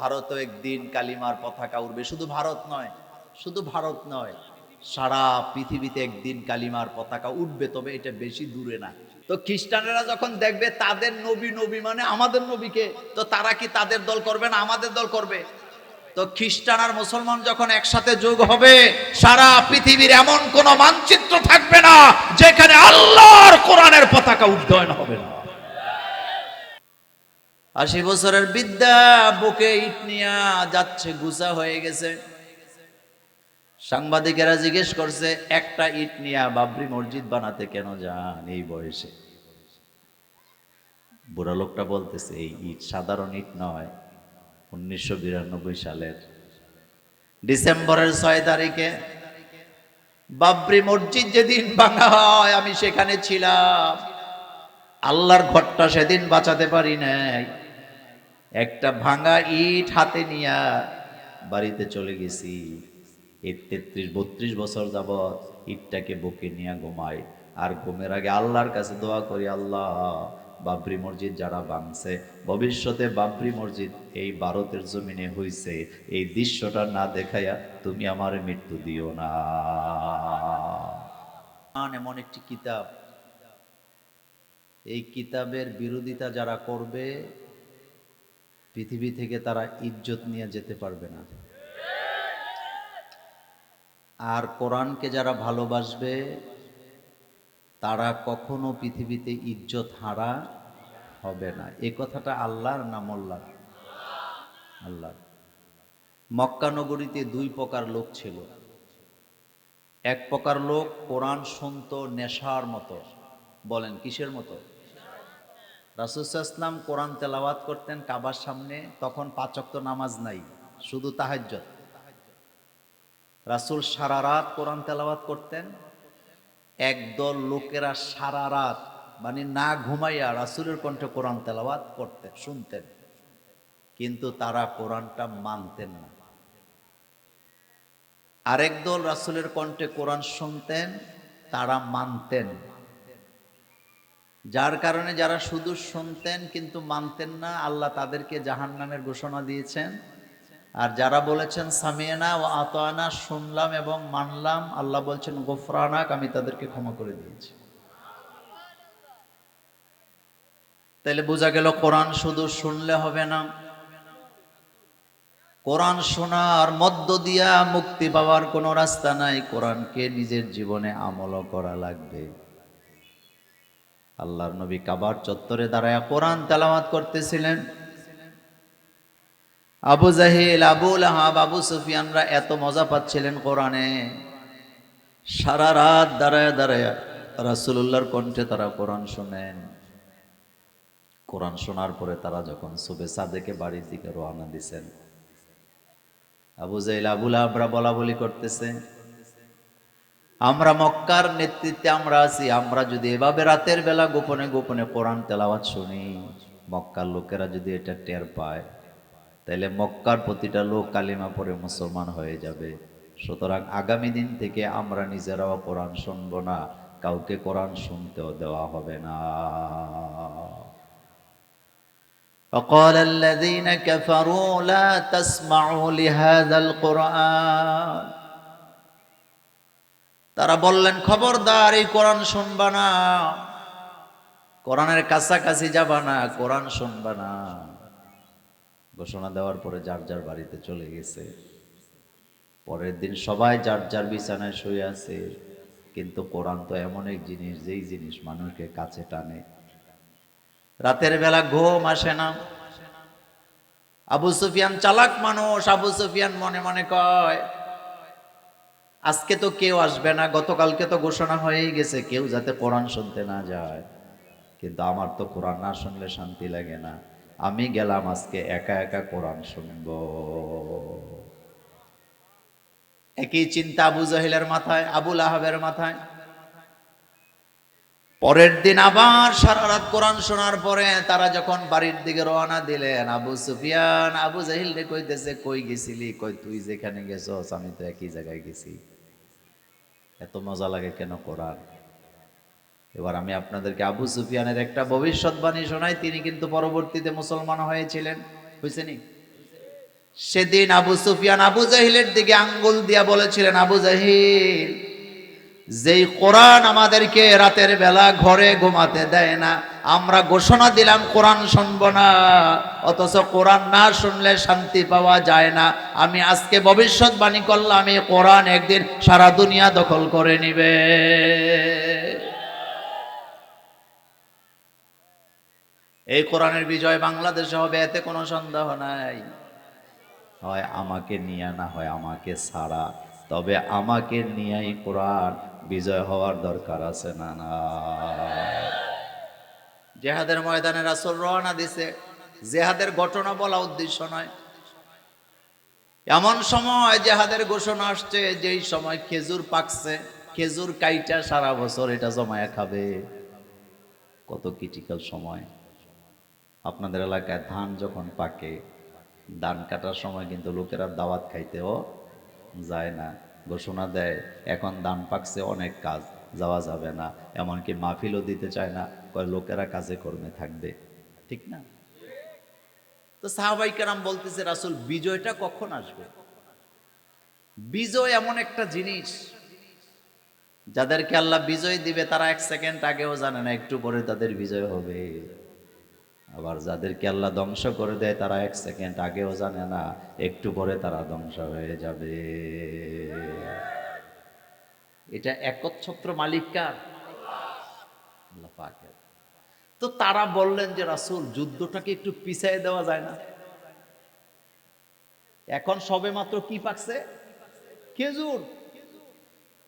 ভারতও একদিন কালিমার পতাকা উড়বে। শুধু ভারত নয়, শুধু ভারত নয়, সারা পৃথিবীতে একদিন কালিমার পতাকা উঠবে, তবে এটা বেশি দূরে না। তো খ্রিস্টানেরা যখন দেখবে তাদের নবী নবী মানে আমাদের নবীকে, তো তারা কি তাদের দল করবে না আমাদের দল করবে? তো খ্রিস্টান আর মুসলমান যখন একসাথে যোগ হবে, সারা পৃথিবীর এমন কোন মানচিত্র থাকবে না যেখানে আল্লাহর কোরআনের পতাকা উড্ডয়ন হবে না। 80 বছরের বৃদ্ধা বুকে ইট নিয়ে যাচ্ছে, গুছা হয়ে গেছে। সাংবাদিকেরা জিজ্ঞেস করছে, একটা ইট নিয়ে বাবরি মসজিদ বানাতে কেন যান এই বয়সে? বুড়া লোকটা বলতেছে, এই ইট সাধারণ ইট নয়, 1992 সালের ডিসেম্বরের 6 তারিখে বাবরি মসজিদ যেদিন ভাঙা হয় আমি সেখানে ছিলাম। আল্লাহর ঘরটা সেদিন বাঁচাতে পারি নাই। একটা ভাঙা ইট হাতে নিয়ে বাড়িতে চলে গেছি। এই 33-32 বছর যাবৎ ইটটাকে বুকে নিয়ে ঘুমাই, আর ঘুমের আগে আল্লাহর কাছে দোয়া করি, আল্লাহ বাবরি মসজিদ যারা ভাঙছে, ভবিষ্যতে বাবরি মসজিদ এই ভারতের জমিনে হইছে, এই দৃশ্যটা না দেখাইয়া তুমি আমার মৃত্যু দিও না। এমন একটি কিতাব, এই কিতাবের বিরোধিতা যারা করবে পৃথিবী থেকে তারা ইজ্জত নিয়ে যেতে পারবে না। আর কোরআনকে যারা ভালোবাসবে তারা কখনো পৃথিবীতে ইজ্জত হারা হবে না। এই কথাটা আল্লাহর না মোল্লার? আল্লাহ। মক্কা নগরীতে 2 প্রকার লোক ছিল। এক প্রকার লোক কোরআন শুনতো নেশার মতো। বলেন কিসের মতো? রাসূল সাল্লাল্লাহু আলাইহি ওয়াসাল্লাম কোরআন তেলাওয়াত করতেন কাবার সামনে, তখন 5 ওয়াক্ত নামাজ নাই, শুধু তাহাজ্জুদ। রাসূল সারা রাত কোরআন তেলাওয়াত করতেন। একদল লোকেরা সারা রাত মানে না ঘুমাইয়া রাসূলের কণ্ঠে কোরআন তেলাওয়াত করতেন, শুনতেন, কিন্তু তারা কোরআনটা মানতেন না। আরেক দল রাসূলের কণ্ঠে কোরআন শুনতেন, তারা মানতেন। যার কারণে যারা শুধু শুনতেন কিন্তু মানতেন না, আল্লাহ তাদেরকে জাহান্নামের ঘোষণা দিয়েছেন। আর যারা বলেছেন সামিয়ানা ও আতানা, শুনলাম এবং মানলাম, আল্লাহ বলছেন গফরানাক, আমি তাদেরকে ক্ষমা করে দিয়েছি। তাহলে বোঝা গেল কোরআন শুধু শুনলে হবে না, কোরআন শোনার মধ্য দিয়া মুক্তি পাওয়ার কোনো রাস্তা নাই। কোরআনকে নিজের জীবনে আমলও করা লাগবে। আল্লাহর নবী কাবার চত্বরে দাঁড়ায়া কোরআন তেলাওয়াত করতেছিলেন। আবু জাহেল, আবু লাহাব, আবু সুফিয়ানরা এত মজা পাচ্ছিলেন কোরআনে। সারা রাত দাঁড়ায় দাঁড়ায় রাসূলুল্লাহর কণ্ঠে তারা কোরআন শোনেন। কোরআন শোনার পরে তারা যখন সুবে সাদেকে বাড়ির দিকে রওনা দিছেন, আবু জাহেল, আবু লাহাবরা বলা বলি করতেছে, আমরা মক্কার নেতৃত্বে আমরা আছি, আমরা যদি এভাবে রাতের বেলা গোপনে গোপনে কোরআন তেলাওয়াত শুনি, মক্কার লোকেরা যদি এটা টের পায়, তাহলে মক্কার প্রতিটা লোক কালিমা পড়ে মুসলমান হয়ে যাবে। সুতরাং আগামী দিন থেকে আমরা নিজেরাও কোরআন শুনবো না, কাউকে কোরআন শুনতেও দেওয়া হবে না। وقال الذين كفروا لا تسمعوا لهذا القرآن, তারা বললেন খবরদার এই কোরআন শুনবা না, কোরআনের কাছাকাছি যাবা না, কোরআন শুনবা না। ঘোষণা দেওয়ার পরে যার যার বাড়িতে চলে গেছে। পরের দিন সবাই যার যার বিছানায় শুয়ে আছে, কিন্তু কোরআন তো এমন এক জিনিস যেই জিনিস মানুষকে কাছে টানে। রাতের বেলা ঘুম আসে না। আবু সুফিয়ান চালাক মানুষ, আবু সুফিয়ান মনে মনে কয় আজকে তো কেউ আসবে না, গতকালকে তো ঘোষণা হয়েই গেছে কেউ যাতে কোরআন শুনতে না যায়, কিন্তু আমার তো কোরআন না শুনলে শান্তি লাগে না, আমি গেলাম আজকে একা একা কোরআন শুনব। একই চিন্তা আবু জাহেলের মাথায়, আবু লাহাবের মাথায়। পরের দিন আবার সারা রাত কোরআন শোনার পরে তারা যখন বাড়ির দিকে রওনা দিলেন, আবু সুফিয়ান আবু জাহিল রে কইতেছে, কই গেছিলি? কই তুই যেখানে গেছস আমি তো একই জায়গায় গেছি। এত মজা লাগে কেন কোরআন? এবার আমি আপনাদেরকে আবু সুফিয়ানের একটা ভবিষ্যৎবাণী শোনাই। তিনি কিন্তু পরবর্তীতে মুসলমান হয়েছিলেন, হয়েছেনি? সেদিন আবু সুফিয়ান আবু জাহিলের দিকে আঙ্গুল দিয়া বলেছিলেন, আবু জাহিল, যেই কোরআন আমাদেরকে রাতের বেলা ঘরে ঘুমাতে দেয় না, আমরা ঘোষণা দিলাম কোরআন শুনবো না, অথচ কোরআন না শুনলে শান্তি পাওয়া যায় না। আমি আজকে ভবিষ্যৎবাণী করলাম, এই কোরআন একদিন সারা দুনিয়া দখল করে নিবে। এই কোরআনের বিজয় বাংলাদেশে হবে, এতে কোনো সন্দেহ নাই। হয় আমাকে নিয়ে, না হয় আমাকে ছাড়া, তবে আমাকে নিয়েই কোরআন বিজয় হওয়ার দরকার আছে না? না, জেহাদের ময়দানে রাসূল রওনা দিছে, জেহাদের ঘটনা বলা উদ্দেশ্য নয়। এমন সময় জেহাদের ঘোষণা আসছে, যেই সময় খেজুর পাকছে, খেজুর কাইটা সারা বছর এটা জমায়া খাবে। কত ক্রিটিক্যাল সময়। আপনাদের এলাকায় ধান যখন পাকে, ধান কাটার সময় কিন্তু লোকেরা দাওয়াত খাইতেও যায় না, ঘোষণা দেয় এখন ধান পাকছে, অনেক কাজ, যাওয়া যাবে না। এমনকি মাহফিলও দিতে চায় না, কয় লোকেরা কাজে কর্মে থাকবে, ঠিক না? তো সাহাবাই কেরাম বলতেছে, রাসূল বিজয়টা কখন আসবে? বিজয় এমন একটা জিনিস, যাদেরকে আল্লাহ বিজয় দিবে তারা এক সেকেন্ড আগেও জানে না একটু পরে তাদের বিজয় হবে। আবার যাদেরকে আল্লাহ ধ্বংস করে দেয় তারা এক সেকেন্ড আগেও জানে না একটু পরে তারা ধ্বংস হয়ে যাবে। এটা একচ্ছত্র মালিক কার? আল্লাহ পাকের। তো তারা বললেন যে রাসূল, যুদ্ধটাকে একটু পিছিয়ে দেওয়া যায় না? এখন সবে মাত্র কি পাকছে? খেজুর।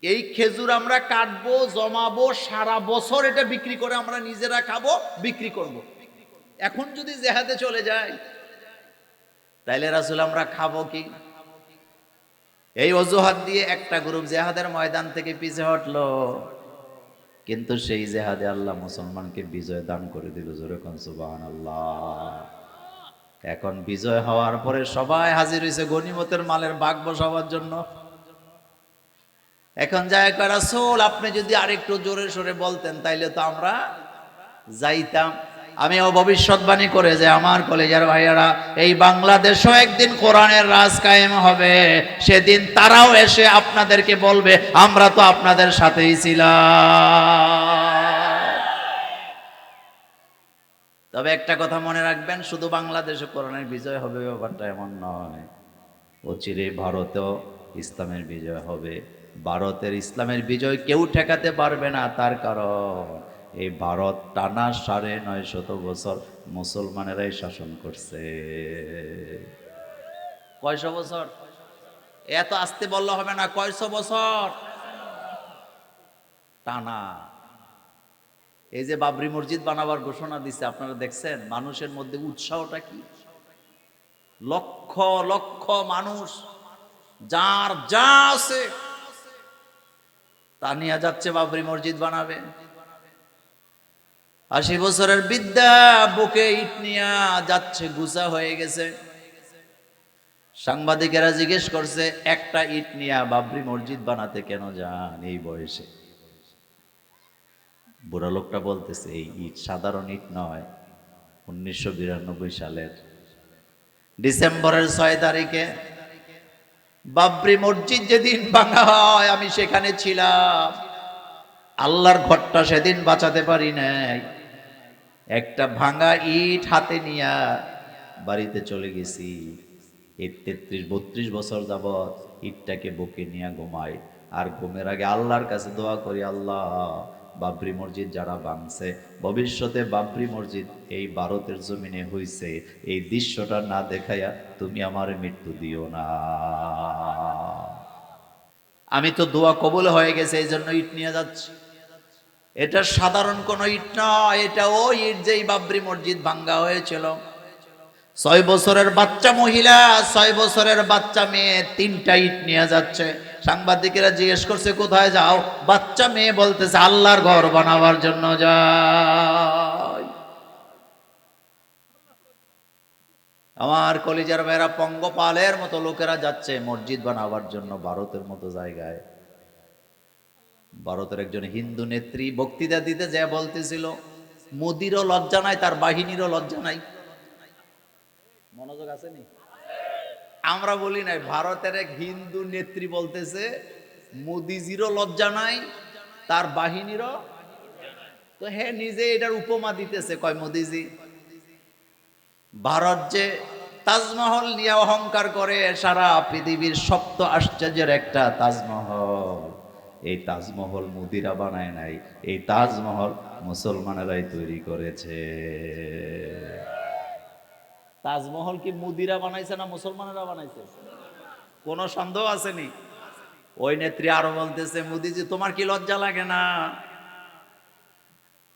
এই খেজুর আমরা কাটবো, জমাবো, সারা বছর এটা বিক্রি করে আমরা নিজেরা খাবো, বিক্রি করব। এখন যদি জেহাদে চলে যায়, তাইলে রাসূল আমরা খাবো কি? এই অজুহাত দিয়ে একটা গ্রুপ জেহাদের ময়দান থেকে পিছে হটলো, কিন্তু সেই জেহাদে আল্লাহ মুসলমানকে বিজয় দান করে দিল। জোরে কোন সুবহানাল্লাহ। এখন বিজয় হওয়ার পরে সবাই হাজির হয়েছে গনিমতের মালের ভাগ বসাবার জন্য। এখন যায় কয়, রাসূল আপনি যদি আরেকটু জোরে সোরে বলতেন তাইলে তো আমরা যাইতাম। আমিও ভবিষ্যৎবাণী করে যে আমার কলেজের ভাইয়ারা, এই বাংলাদেশও একদিন কোরআনের রাজ কায়েম হবে, সেদিন তারাও এসে আপনাদেরকে বলবে আমরা তো আপনাদের সাথেই ছিলাম। তবে একটা কথা মনে রাখবেন, শুধু বাংলাদেশে কোরআনের বিজয় হবে ব্যাপারটা এমন নয়। অচিরে ভারতেও ইসলামের বিজয় হবে। ভারতের ইসলামের বিজয় কেউ ঠেকাতে পারবে না, তার কারণ এই ভারত টানা ৯৫০ বছর মুসলমানেরাই শাসন করছে। কয়শো বছর? এত আসতে বললে হবে না, কয়শো বছর টানা। এই যে বাবরি মসজিদ বানাবার ঘোষণা দিছে, আপনারা দেখছেন মানুষের মধ্যে উৎসাহটা কি? লক্ষ লক্ষ মানুষ যার যা আছে তা নিয়ে যাচ্ছে, বাবরি মসজিদ বানাবে। ৮০ বছরের বৃদ্ধা বুকে ইট নিয়ে যাচ্ছে, গুছা হয়ে গেছে। সাংবাদিকেরা জিজ্ঞেস করছে, একটা ইট নিয়ে বাবরি মসজিদ বানাতে কেন যান এই বয়সে? বুড়া লোকটা বলতেছে, এই ইট সাধারণ ইট নয়, 1992 সালের ডিসেম্বরের 6 তারিখে বাবরি মসজিদ যেদিন ভাঙা হয় আমি সেখানে ছিলাম। আল্লাহর ঘরটা সেদিন বাঁচাতে পারি নাই। একটা ভাঙা ইট হাতে নিয়ে বাড়িতে চলে গেছি। এই 33-32 বছর যাবৎ ইটটাকে বুকে নিয়ে ঘুমাই, আর ঘুমের আগে আল্লাহর কাছে দোয়া করি, আল্লাহ বাবরি মসজিদ যারা ভাঙছে, ভবিষ্যতে বাবরি মসজিদ এই ভারতের জমিনে হইছে, এই দৃশ্যটা না দেখাইয়া তুমি আমার মৃত্যু দিও না। আমি তো দোয়া কবুল হয়ে গেছে, এই জন্য ইট নিয়ে যাচ্ছি। এটা সাধারণ কোন ইট নয়, এটা ওই ইট যেই বাবরি মসজিদ ভাঙ্গা হয়েছিল। 6 বছরের বাচ্চা মহিলা, 6 বছরের বাচ্চা মেয়ে, 3টা ইট নিয়ে যাচ্ছে। সাংবাদিকেরা জিজ্ঞেস করছে কোথায় যাও? বাচ্চা মেয়ে বলতেছে আল্লাহর ঘর বানাবার জন্য যাই। আমার কলিজার মেয়েরা, পঙ্গপালের মতো লোকেরা যাচ্ছে মসজিদ বানাবার জন্য ভারতের মতো জায়গায়। ভারতের একজন হিন্দু নেত্রী বক্তৃতা দিতে যা বলতেছিল, মোদিরও লজ্জা নাই, তার বাহিনীরও লজ্জা নাই। মনোযোগ আসেনি? আমরা বলি নাই, ভারতের এক হিন্দু নেত্রী বলতেছে মোদিজিরও লজ্জা নাই, তার বাহিনীরও। তো হ্যাঁ, নিজে এটার উপমা দিতেছে, কয় মোদিজি ভারত যে তাজমহল নিয়ে অহংকার করে, সারা পৃথিবীর সপ্ত আশ্চর্যের একটা তাজমহল, এই তাজমহল মুদিরা বানায় নাই, এই তাজমহল মুসলমানেরাই তৈরি করেছে। তাজমহল কি মুদিরা বানাইছে না মুসলমানেরা বানাইছে? কোনো সন্দেহ আসেনি? ওই নেত্রী আরো বলতেছে, মোদিজি তোমার কি লজ্জা লাগে না?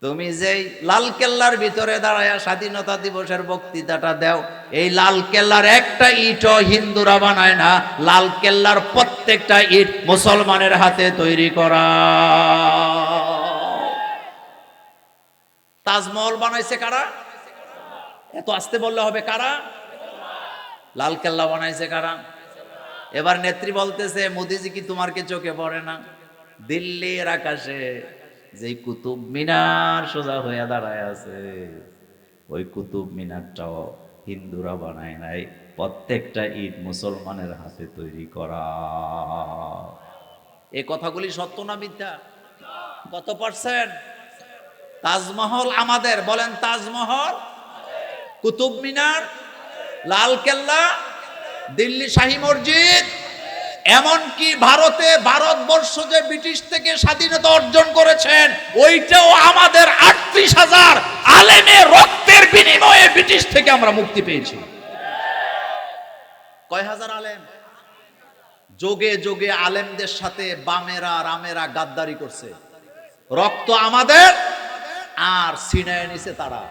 তুমি যেই লাল কেল্লার ভিতরে দাঁড়ায়া স্বাধীনতা দিবসের বক্তৃতাটা দাও, এই লাল কেল্লার একটা ইটও হিন্দুরা বানায় না, লাল কেল্লার প্রত্যেকটা ইট মুসলমানের হাতে তৈরি করা। তাজমহল বানাইছে কারা? এত আস্তে বললে হবে, কারা? লাল কেল্লা বানাইছে কারা? এবার নেত্রী বলতেছে, মোদিজি কি তোমার কি চোখে পড়ে না? দিল্লির আকাশে যে কুতুব মিনার সোজা হয়ে দাঁড়ায় আছে, ওই কুতুব মিনারটাও হিন্দুরা বানায় নাই, প্রত্যেকটা ইট মুসলমানের হাতে তৈরি করা। এই কথাগুলি সত্য না মিথ্যা? কত পার্সেন্ট? তাজমহল আমাদের, বলেন তাজমহল, কুতুব মিনার, লাল কেল্লা, দিল্লি শাহী মসজিদ, এমনকি ভারতে, ভারতবর্ষ যে ব্রিটিশ থেকে স্বাধীনতা অর্জন করেছেন, ওইটাও আমাদের ৩৮,০০০ আলেমের রক্তের বিনিময়ে ব্রিটিশ থেকে আমরা মুক্তি পেয়েছি। কয় হাজার আলেম? যোগে যোগে আলেমদের সাথে বামেরা রামেরা গাদ্দারি করছে, রক্ত আমাদের, আর সিনায় নিছে তারা।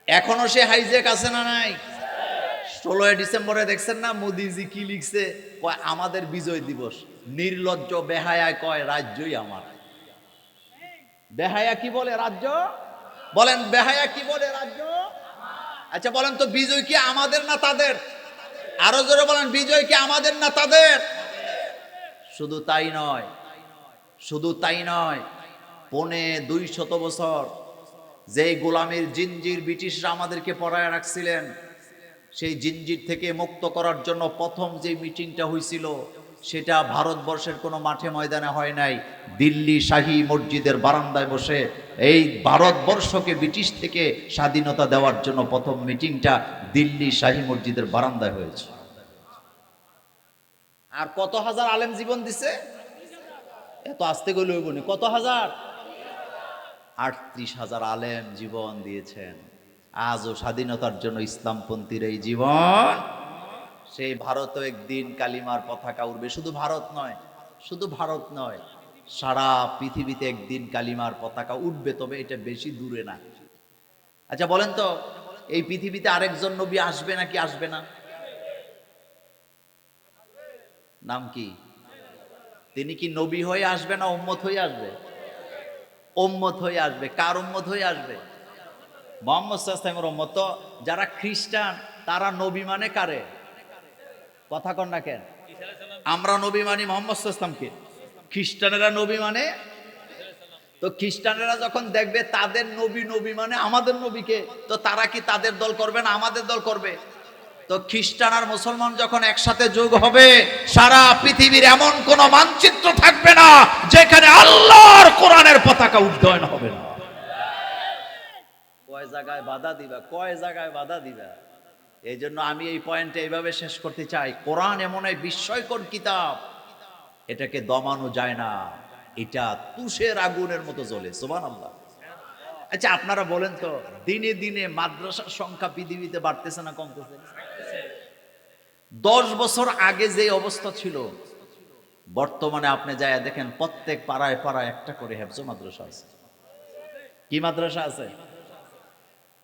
এখনো সে হাইজ্যাক আছে না নাই? ১৬ ডিসেম্বরে দেখছেন না মোদিজি কি লিখছে? কয় আমাদের বিজয় দিবস। নির্লজ্জ বেহায়ায় কয় রাজ্যই আমার। বেহায়া কি বলে? রাজ্য। বলেন বেহায়া কি বলে? রাজ্য। আচ্ছা বলেন তো, বিজয় কি আমাদের না তাদের? আরো জোরে বলেন, বিজয় কি আমাদের না তাদের? শুধু তাই নয়, শুধু তাই নয়, ২৫০ বছর যে গোলামীর জিঞ্জির ব্রিটিশরা আমাদেরকে পরায় রাখছিলেন, সেই জিঞ্জির থেকে মুক্ত করার জন্য প্রথম যে মিটিংটা হয়েছিল, সেটা ভারতবর্ষের কোনো মাঠে ময়দানে হয় নাই, দিল্লি শাহী মসজিদের বারান্দায় বসে এই ভারতবর্ষকে ব্রিটিশ থেকে স্বাধীনতা দেওয়ার জন্য প্রথম মিটিংটা দিল্লি শাহী মসজিদের বারান্দায় হয়েছে। আর কত হাজার আলেম জীবন দিছে? এত আস্তে গেলে হইব না, কত হাজার? ৩৮,০০০ আলেম জীবন দিয়েছেন। আজও স্বাধীনতার জন্য ইসলামপন্থীর এই জীবন, সেই ভারতও একদিন কালিমার পতাকা উঠবে। শুধু ভারত নয়, শুধু ভারত নয়, সারা পৃথিবীতে একদিন কালিমার পতাকা উঠবে, তবে এটা বেশি দূরে না। আচ্ছা বলেন তো, এই পৃথিবীতে আরেকজন নবী আসবে নাকি আসবে না? নাম কি? তিনি কি নবী হয়ে আসবে না উম্মত হয়ে আসবে? উম্মত হয়ে আসবে। কার উম্মত হয়ে আসবে? মুহাম্মদ সাল্লাল্লাহু আলাইহি ওয়াসাল্লামের উম্মত। তো যারা খ্রিস্টান, তারা নবী মানে কারে? কথা কন না কেন? আমরা নবী মানি মুহাম্মদ সাল্লাল্লাহু আলাইহি ওয়াসাল্লামকে, খ্রিস্টানেরা নবী মানে। তো খ্রিস্টানেরা যখন দেখবে তাদের নবী নবী মানে আমাদের নবীকে, তো তারা কি তাদের দল করবে না আমাদের দল করবে? তো খ্রিস্টান আর মুসলমান যখন একসাথে যোগ হবে, সারা পৃথিবীর এমন কোন মানচিত্র থাকবে না যেখানে আল্লাহর কোরআনের পতাকা উড্ডয়ন হবে না। কয় জায়গায় বাধা দিবা, কয় জায়গায় বাধা দিবা। এই জন্য আমি এই পয়েন্টে এইভাবে শেষ করতে চাই, কোরআন এমন এক বিস্ময়কর কিতাব, এটাকে দমানো যায় না, এটা তুষের আগুনের মতো জ্বলে। সুবহানাল্লাহ। আচ্ছা আপনারা বলেন তো, দিনে দিনে মাদ্রাসার সংখ্যা পৃথিবীতে বাড়তেছে না কমতেছে? 10 বছর আগে যে অবস্থা ছিল, বর্তমানে আপনি যায় দেখেন প্রত্যেক পাড়ায় পাড়ায় একটা করে হেফজ মাদ্রাসা আছে। কি মাদ্রাসা আছে?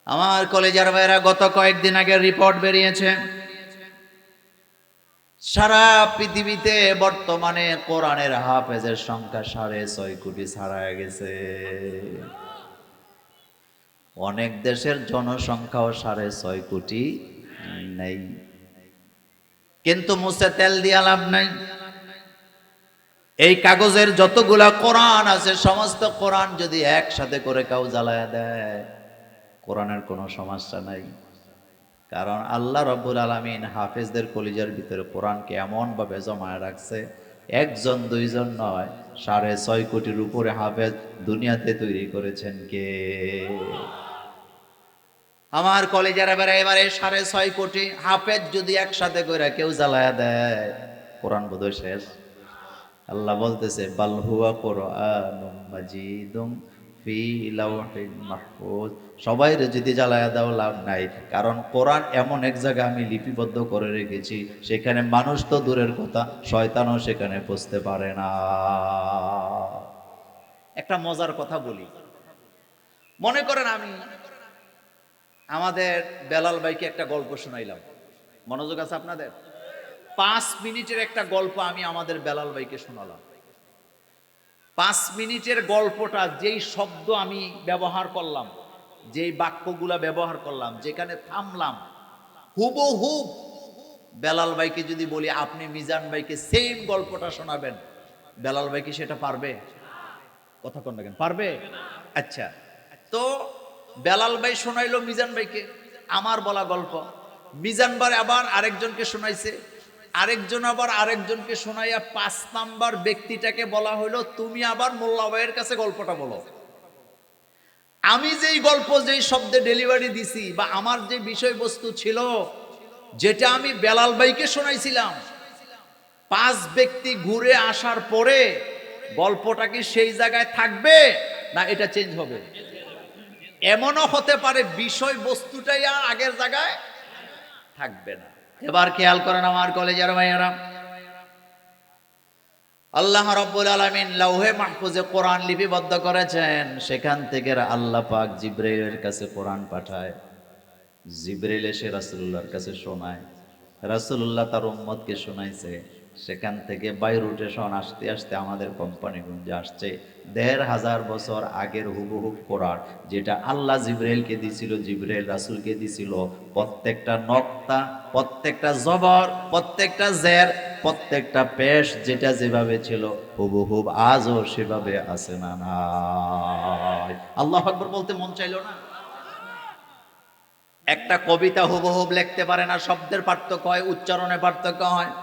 আমার কলেজের ভাইরা, গত কয়েকদিন আগে রিপোর্ট বেরিয়েছে, সারা পৃথিবীতে বর্তমানে কোরআনের হাফেজের সংখ্যা 6.5 কোটি ছাড়ায় গেছে। অনেক দেশের জনসংখ্যাও 6.5 কোটি নেই। কিন্তু মুছে তেল দিয়া লাভ নাই। এই কাগজের যতগুলা কোরআন আছে, সমস্ত কোরআন যদি একসাথে করে কেউ জ্বালায় দেয়, কোরআনের কোনো সমস্যা নাই। কারণ আল্লাহ রাব্বুল আলামিন হাফেজদের কলিজার ভিতরে কোরআনকে এমন ভাবে জমায় রাখছে, একজন দুইজন নয়, 6.5 কোটির উপরে হাফেজ দুনিয়াতে তৈরি করেছেন কে? আমার কলেজের এবারে 6.5 কোটি হাফেজ যদি একসাথে করে কেউ জ্বালায়া দেয়, কোরআন বোধহয় শেষ। আল্লাহ বলতেছে বাল হুয়া কুরআনুম মাজিদুম ফি লাওহিন মাহফুজ। সবাই যদি জ্বালায়া দাও লাভ নাই, কারণ কোরআন এমন এক জায়গায় আমি লিপিবদ্ধ করে রেখেছি, সেখানে মানুষ তো দূরের কথা, শয়তানও সেখানে পৌঁছতে পারে না। একটা মজার কথা বলি, মনে করেন আমি আমাদের বেলাল ভাইকে একটা গল্প শোনাইলাম, মনোযোগ আছে আপনাদের? 5 মিনিটের একটা গল্প আমি আমাদের বেলাল ভাইকে শোনালাম। 5 মিনিটের গল্পটা যেই শব্দ আমি ব্যবহার করলাম, যেই বাক্যগুলা ব্যবহার করলাম, যেখানে থামলাম, হুবহুব বেলাল ভাইকে যদি বলি আপনি মিজান ভাইকে সেম গল্পটা শোনাবেন, বেলাল ভাই কি সেটা পারবে? কথা কোন না কেন পারবে? আচ্ছা, তো বেলাল ভাই শোনাইলো মিজান ভাইকে আমার বলা গল্প, মিজান ভাই আবার আরেকজনকে শোনাইছে, আরেকজন আবার আরেকজনকে শোনাইয়া 5 নাম্বার ব্যক্তিটাকে বলা হইলো তুমি আবার মোল্লা ভাইয়ের কাছে গল্পটা বলো। আমি যেই গল্প যেই শব্দে ডেলিভারি দিছি বা আমার যে বিষয়বস্তু ছিল যেটা আমি বেলাল ভাইকে শোনাইছিলাম, 5 ব্যক্তি ঘুরে আসার পরে গল্পটা কি সেই জায়গায় থাকবে না এটা চেঞ্জ হবে? এমনও হতে পারে বিষয়বস্তুটাই আর আগের জায়গায় থাকবে না। এবার খেয়াল করেন আমার কলেজের ভাইয়েরা, আল্লাহ রাব্বুল আলামিন লাউহে মাহফুজে কোরআন লিপিবদ্ধ করেছেন, সেখান থেকে আল্লাহ পাক জিবরাইলের কাছে কোরআন পাঠায়, জিবরাইল এসে রাসূলুল্লাহর কাছে শোনায়, রাসূলুল্লাহ তার উম্মতকে শোনাইছে, সেখান থেকে বাই রোটেশন আসতে আসতে আমাদের কোম্পানিগঞ্জে আসছে 1500 বছর আগের হুবহুব কোরআন, যেটা আল্লাহ জিবরাইলকে দিছিল, জিবরাইল রাসূলকে দিছিল। প্রত্যেকটা নক্তা, প্রত্যেকটা জবর, প্রত্যেকটা জের, প্রত্যেকটা পেশ যেটা যেভাবে ছিল হুবহুব আজও সেভাবে আছে না নাই? আল্লাহু আকবার বলতে মন চাইলো না? একটা কবিতা হুবহুব লিখতে পারে না, শব্দের পার্থক্য হয়, উচ্চারণে পার্থক্য হয়।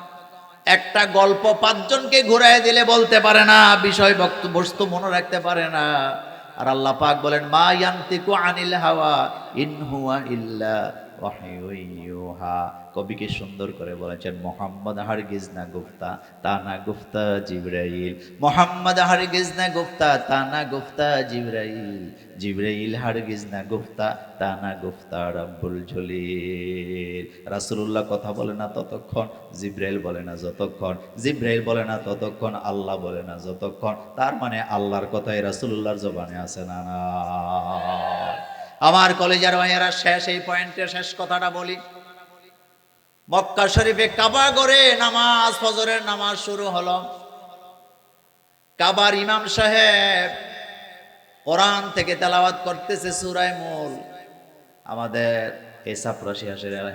একটা গল্প 5 জনকে ঘুরায় দিলে বলতে পারে না, বিষয় বস্তু মনে রাখতে পারে না। আর আল্লাহ পাক বলেন মা ইয়ানতিকু আনিল হাওয়া ইন হুয়া ইল্লা ওয়াহয়ুন ইউহা। কবিকে সুন্দর করে বলেছেন মোহাম্মদ হারগিজ না গুফতা, তা না গুফতা জিবরাইল। মোহাম্মদ হারগিজ না গুফতা, তা না গুফতা জিবরাইল। জিবরাইল হারগিজ না গুফতা, তা না গুফতা রাব্বুল জলিল। রাসূলুল্লাহ কথা বলে না ততক্ষণ, জিবরাইল বলে না যতক্ষণ, জিবরাইল বলে না ততক্ষণ, আল্লাহ বলে না যতক্ষণ। তার মানে আল্লাহর কথাই রাসূলুল্লাহর জবানে আছে না না? আমার কলেজের ভাইয়েরা, শেষ এই পয়েন্টে শেষ কথাটা বলি। মক্কা শরীফে কাবা ঘরে নামাজ, ফজরের নামাজ শুরু হলো। কাবার ইমাম সাহেব কোরআন থেকে তেলাওয়াত করতেছে সূরা মূল। আমাদের এই সাপরাশি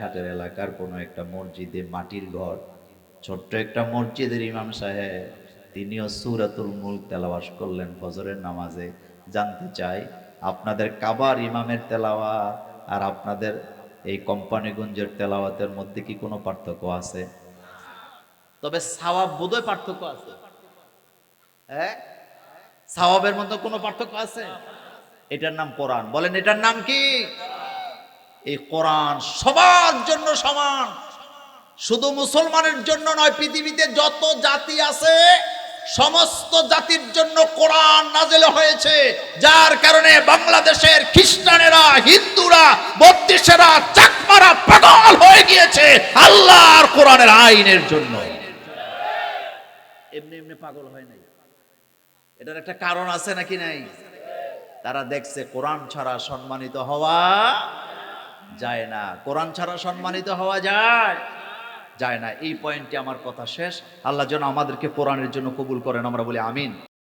হাটের এলাকার কোনো একটা মসজিদে, মাটির ঘর, ছোট্ট একটা মসজিদের ইমাম সাহেব তিনিও সূরাতুল মুলক তেলাওয়াত করলেন ফজরের নামাজে। জানতে চাই আপনাদের কাবার ইমামের তেলাওয়াত আর আপনাদের এই কোম্পানিগঞ্জের তেলাওয়াতের মধ্যে কি কোনো পার্থক্য আছে? তবে সওয়াব বোধহয় পার্থক্য আছে। হ্যাঁ, সওয়াবের মধ্যে কোনো পার্থক্য আছে? এটার নাম কোরআন। বলেন এটার নাম কি? এই কোরআন সবার জন্য সমান, শুধু মুসলমানের জন্য নয়, পৃথিবীতে যত জাতি আছে সমস্ত জাতির জন্য কোরআন নাযিল হয়েছে। যার কারণে বাংলাদেশের খ্রিস্টানেরা, হিন্দুরা, বত্রিশেরা, চাকমারা পাগল হয়ে গিয়েছে আল্লাহর কোরআনের আইনের জন্য। এমনি এমনি পাগল হয় নাই, এটার একটা কারণ আছে নাকি নাই? তারা দেখছে কোরআন ছাড়া সম্মানিত হওয়া যায় না। কোরআন ছাড়া সম্মানিত হওয়া যায় না। এই পয়েন্টে আমার কথা শেষ। আল্লাহ যেন আমাদেরকে কোরআনের জন্য কবুল করেন, আমরা বলি আমিন।